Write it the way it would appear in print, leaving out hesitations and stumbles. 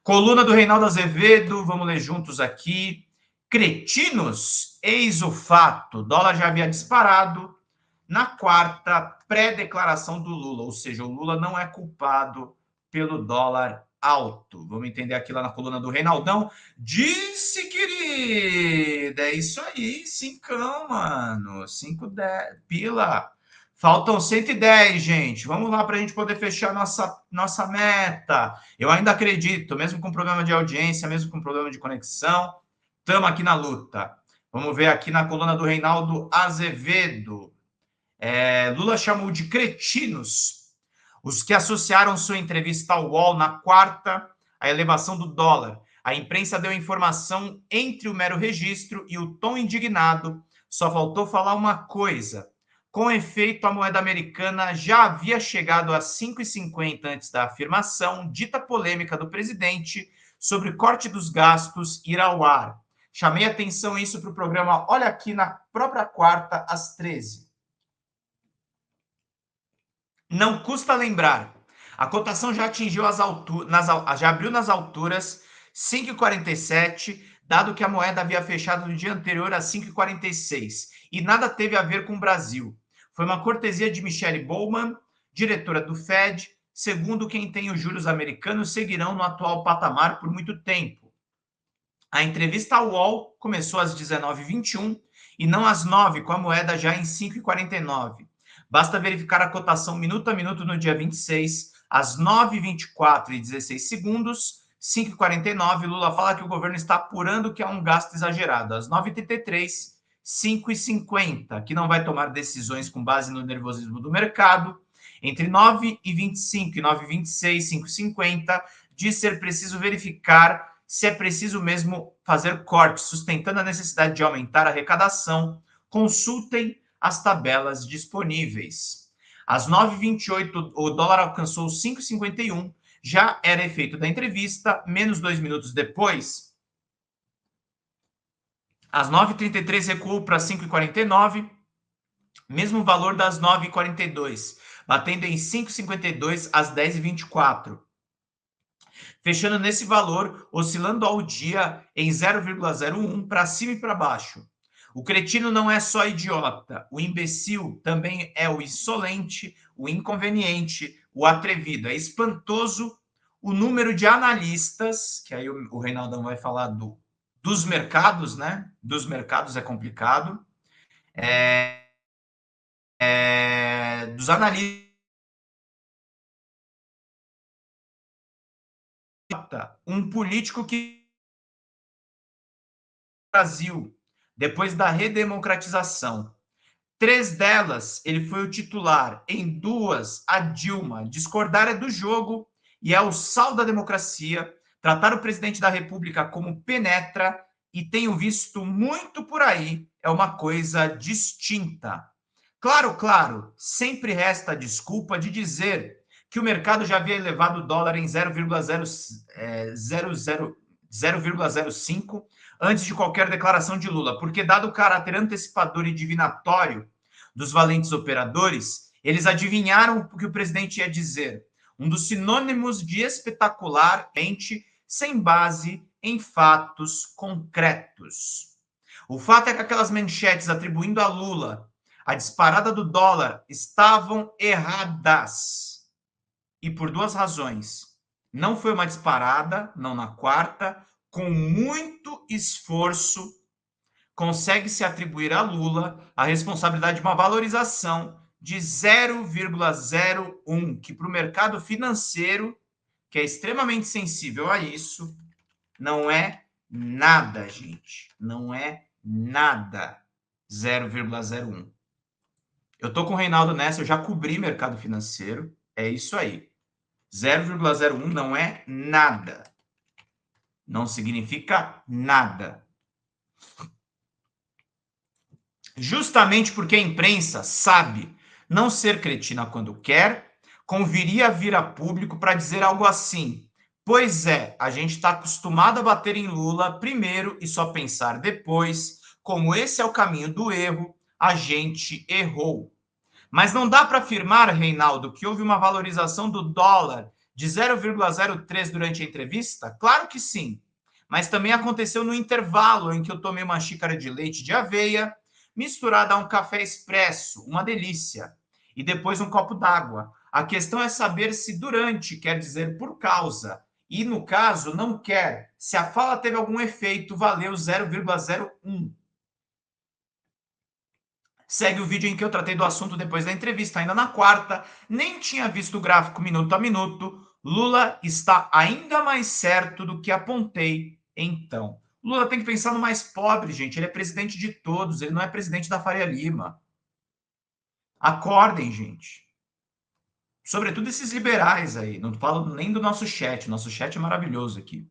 Coluna do Reinaldo Azevedo, vamos ler juntos aqui. Cretinos, eis o fato. Dólar já havia disparado na quarta pré-declaração do Lula, ou seja, o Lula não é culpado pelo dólar alto. Vamos entender aqui lá na coluna do Reinaldão. Disse, querida, é isso aí, cincão, mano, 5 pila. Faltam 110, gente. Vamos lá para a gente poder fechar nossa meta. Eu ainda acredito, mesmo com problema de audiência, mesmo com problema de conexão, estamos aqui na luta. Vamos ver aqui na coluna do Reinaldo Azevedo. Lula chamou de cretinos os que associaram sua entrevista ao UOL na quarta à elevação do dólar. A imprensa deu informação entre o mero registro e o tom indignado. Só faltou falar uma coisa. Com efeito, a moeda americana já havia chegado a 5,50 antes da afirmação, dita polêmica do presidente, sobre corte dos gastos ir ao ar. Chamei atenção isso para o programa Olha Aqui na própria quarta, às 13. Não custa lembrar, a cotação já atingiu as alturas, já abriu nas alturas 5,47, dado que a moeda havia fechado no dia anterior a 5,46, e nada teve a ver com o Brasil. Foi uma cortesia de Michelle Bowman, diretora do Fed, segundo quem tem os juros americanos seguirão no atual patamar por muito tempo. A entrevista ao UOL começou às 19h21 e não às 9, com a moeda já em 5,49. Basta verificar a cotação minuto a minuto no dia 26, às 9h24:16, 5,49. Lula fala que o governo está apurando que há um gasto exagerado. Às 9h33, 5,50, que não vai tomar decisões com base no nervosismo do mercado. Entre 9h25 e 9h26, 5,50, diz ser preciso verificar se é preciso mesmo fazer cortes, sustentando a necessidade de aumentar a arrecadação. Consultem as tabelas disponíveis. Às 9h28, o dólar alcançou 5,51, já era efeito da entrevista, menos 2 minutos depois. Às 9h33 recuou para 5,49, mesmo valor das 9h42, batendo em 5,52 às 10h24. Fechando nesse valor, oscilando ao dia em 0,01 para cima e para baixo. O cretino não é só idiota, o imbecil também é o insolente, o inconveniente, o atrevido. É espantoso o número de analistas, que aí o Reinaldão vai falar dos mercados, né? Dos mercados é complicado. Dos analistas. Um político que Brasil, depois da redemocratização. 3 delas, ele foi o titular. Em 2, a Dilma. Discordar é do jogo e é o sal da democracia. Tratar o presidente da República como penetra, e tenho visto muito por aí, é uma coisa distinta. Claro, sempre resta a desculpa de dizer que o mercado já havia elevado o dólar em 0,05 antes de qualquer declaração de Lula, porque dado o caráter antecipador e divinatório dos valentes operadores, eles adivinharam o que o presidente ia dizer. Um dos sinônimos de espetacularmente sem base em fatos concretos. O fato é que aquelas manchetes atribuindo a Lula a disparada do dólar estavam erradas. E por 2 razões. Não foi uma disparada, não na quarta, com muito esforço, consegue-se atribuir a Lula a responsabilidade de uma valorização de 0,01, que para o mercado financeiro, que é extremamente sensível a isso, não é nada, gente. Não é nada. 0,01. Eu estou com o Reinaldo nessa, eu já cobri mercado financeiro, é isso aí. 0,01 não é nada. Não significa nada. Justamente porque a imprensa sabe não ser cretina quando quer, conviria vir a público para dizer algo assim. Pois é, a gente está acostumado a bater em Lula primeiro e só pensar depois. Como esse é o caminho do erro, a gente errou. Mas não dá para afirmar, Reinaldo, que houve uma valorização do dólar de 0,03 durante a entrevista? Claro que sim. Mas também aconteceu no intervalo em que eu tomei uma xícara de leite de aveia, misturada a um café expresso, uma delícia, e depois um copo d'água. A questão é saber se durante quer dizer por causa. E no caso, não quer. Se a fala teve algum efeito, valeu 0,01. Segue o vídeo em que eu tratei do assunto depois da entrevista, ainda na quarta. Nem tinha visto o gráfico minuto a minuto. Lula está ainda mais certo do que apontei então. Lula tem que pensar no mais pobre, gente. Ele é presidente de todos, ele não é presidente da Faria Lima. Acordem, gente. Sobretudo esses liberais aí. Não falo nem do nosso chat. Nosso chat é maravilhoso aqui.